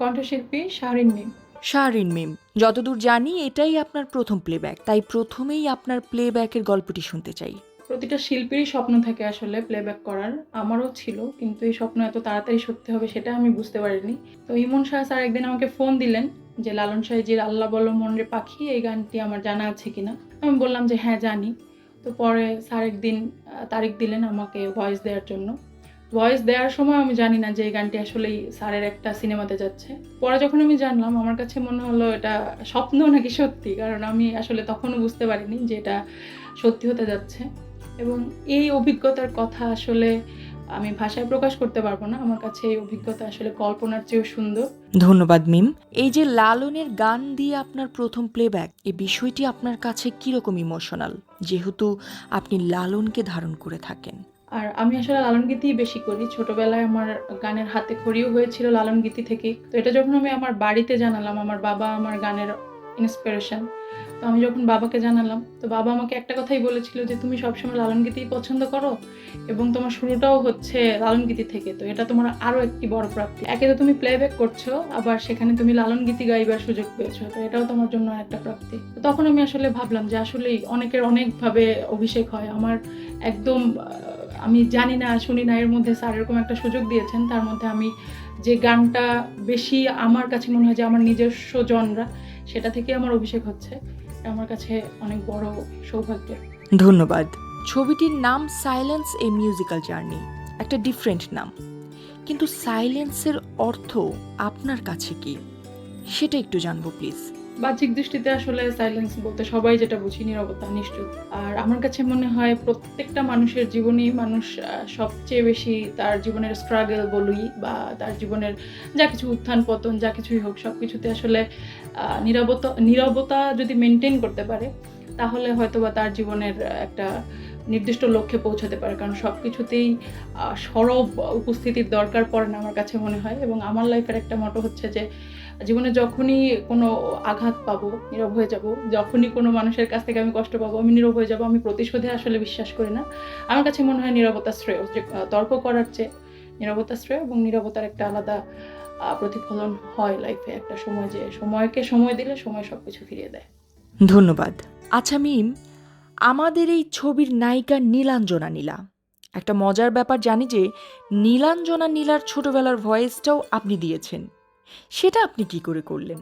কণ্ঠশিল্পী শাহরিন মিম। শাহরিন মিম, যতদূর জানি এটাই আপনার প্রথম প্লেব্যাক, তাই প্রথমেই আপনার প্লেব্যাকের গল্পটি শুনতে চাই। প্রতিটা শিল্পীরই স্বপ্ন থাকে আসলে প্লেব্যাক করার, আমারও ছিল, কিন্তু এই স্বপ্ন এত তাড়াতাড়ি সত্যি হবে সেটা আমি বুঝতে পারিনি। তো ইমন শাহ স্যার একদিন আমাকে ফোন দিলেন যে লালন সাইজির আল্লাহ বলো মন রে পাখি এই গানটি আমার জানা আছে কিনা। আমি বললাম যে হ্যাঁ জানি। তো পরে স্যার একদিন তারিখ দিলেন আমাকে ভয়েস দেওয়ার জন্য। ভয়েস দেওয়ার সময় আমি জানি না যে এই গানটি আসলেই স্যারের একটা সিনেমাতে যাচ্ছে। পরে যখন আমি জানলাম আমার কাছে মনে হলো এটা স্বপ্ন নাকি সত্যি, কারণ আমি আসলে তখনও বুঝতে পারিনি যে এটা সত্যি হতে যাচ্ছে। এবং এই অভিজ্ঞতার কথা আসলে আমি ভাষায় প্রকাশ করতে পারবো না। আমার কাছে এই অভিজ্ঞতা আসলে কল্পনার চেয়েও সুন্দর। ধন্যবাদ মিম। এই যে লালনের গান দিয়ে আপনার প্রথম প্লেব্যাক, এই বিষয়টি আপনার কাছে কিরকম ইমোশনাল, যেহেতু আপনি লালনকে ধারণ করে থাকেন? আর আমি আসলে লালন গীতিই বেশি করি। ছোটবেলায় আমার গানের হাতে খড়িও হয়েছিল লালন গীতি থেকেই। তো এটা যখন আমি আমার বাড়িতে জানালাম, আমার বাবা আমার গানের ইন্সপিরেশন। তো আমি যখন বাবাকে জানালাম, তো বাবা আমাকে একটা কথাই বলেছিল যে, "তুমি সবসময় লালন গীতিই পছন্দ করো এবং তোমার শুরুটাও হচ্ছে লালন গীতি থেকে। তো এটা তোমার আরও একটি বড় প্রাপ্তি। একে তো তুমি প্লেব্যাক করছো, আবার সেখানে তুমি লালন গীতি গাইবার সুযোগ পেয়েছো। তো এটাও তোমার জন্য একটা প্রাপ্তি।" তো তখন আমি আসলে ভাবলাম যে আসলেই অনেকের অনেকভাবে অভিষেক হয়। আমার একদম আমি জানি না, শুনি না, এর মধ্যে স্যার এরকম একটা সুযোগ দিয়েছেন। তার মধ্যে আমি যে গানটা বেশি আমার কাছে মনে হয় যে আমার নিজস্ব জনরা, সেটা থেকে আমার অভিষেক হচ্ছে। এটা আমার কাছে অনেক বড় সৌভাগ্য। ধন্যবাদ। ছবিটির নাম সাইলেন্স এ মিউজিক্যাল জার্নি, একটা ডিফারেন্ট নাম, কিন্তু সাইলেন্সের অর্থ আপনার কাছে কি, সেটা একটু জানবো প্লিজ। বাহ্যিক দৃষ্টিতে আসলে সাইলেন্স বলতে সবাই যেটা বুঝি নীরবতা, নিশ্চুপ। আর আমার কাছে মনে হয় প্রত্যেকটা মানুষের জীবনেই মানুষ সবচেয়ে বেশি তার জীবনের স্ট্রাগল বলি বা তার জীবনের যা কিছু উত্থান পতন যা কিছুই হোক সবকিছুতে আসলে নীরবতা যদি মেনটেন করতে পারে তাহলে হয়তোবা তার জীবনের একটা নির্দিষ্ট লক্ষ্যে পৌঁছাতে পারে। কারণ সবকিছুতেই সরব উপস্থিতির দরকার পড়ে না আমার কাছে মনে হয়। এবং আমার লাইফের একটা মটো হচ্ছে যে জীবনে যখনই কোনো আঘাত পাবো নীরব হয়ে যাব, যখনই কোনো মানুষের কাছ থেকে আমি কষ্ট পাবো আমি নীরব হয়ে যাব। আমি প্রতিশোধে আসলে বিশ্বাস করি না। আমার কাছে মনে হয় নীরবতা শ্রেয়, যে তর্ক করার চেয়ে নীরবতা শ্রেয়। এবং নীরবতার একটা আলাদা প্রতিফলন হয় লাইফে একটা সময়, যে সময়কে সময় দিলে সময় সবকিছু ফিরিয়ে দেয়। ধন্যবাদ। আচ্ছা মিম, আমাদের এই ছবির নায়িকা নীলাঞ্জনা নীলা, একটা মজার ব্যাপার জানি যে নীলাঞ্জনা নীলার ছোটবেলার ভয়েসটাও আপনি দিয়েছেন, সেটা আপনি কি করে করলেন?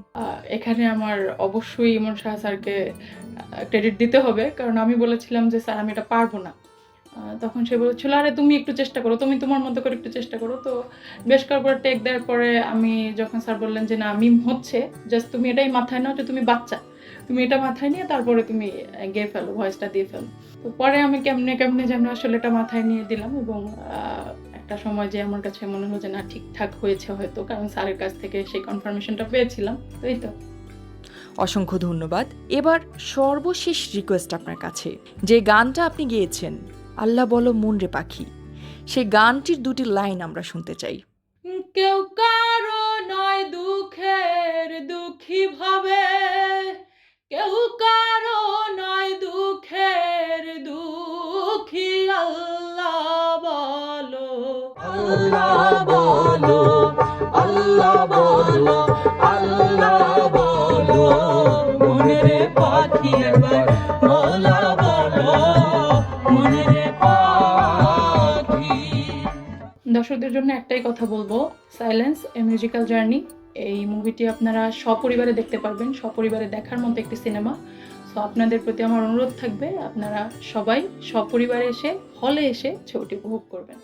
এখানে আমার অবশ্যই ইমন শাহ স্যারকে ক্রেডিট দিতে হবে, কারণ আমি বলেছিলাম যে স্যার আমি এটা পারবো না। তখন সে বলেছিল আরে তুমি একটু চেষ্টা করো, তুমি তোমার মতো করে একটু চেষ্টা করো। তো বেশ কয়েকবার টেক দেওয়ার পরে আমি যখন স্যার বললেন যে না মিম হচ্ছে, জাস্ট তুমি এটাই মাথায় নাও যে তুমি বাচ্চা, তুমি এটা মাথায় নিয়ে তারপরে তুমি গেয়ে ফেলো, ভয়েসটা দিয়ে ফেলো। তো পরে আমি কেমনে কেমনে যেন আসলে এটা মাথায় নিয়ে দিলাম। এবং একটা সময় যে আমার কাছে মনে হলো যে না ঠিকঠাক হয়েছে হয়তো, কারণ স্যারের কাছ থেকে সেই কনফার্মেশনটা পেয়েছিলাম। তো এই তো। অসংখ্য ধন্যবাদ। এবার সর্বশেষ রিকোয়েস্ট আপনার কাছে, যে গানটা আপনি গেয়েছেন আল্লাহ বলো মন রে পাখি, সেই গানটির দুটি লাইন আমরা শুনতে চাই। কেউ কারো নয় দুঃখের দুঃখী ভাবে, কেউ কারো নয় দুঃখের দুঃখী, আল্লাহ বলো আল্লাহ বলো আল্লাহ বলো আল্লাহ বলো মনের পাখি একবার মৌলা বলো মনের পাখি। দর্শকদের জন্য একটাই কথা বলবো, সাইলেন্স এ মিউজিক্যাল জার্নি এই মুভিটি আপনারা সপরিবারে দেখতে পারবেন। সপরিবারে দেখার মতো একটি সিনেমা। সো আপনাদের প্রতি আমার অনুরোধ থাকবে আপনারা সবাই সপরিবারে এসে হলে এসে ছবিটি উপভোগ করবেন।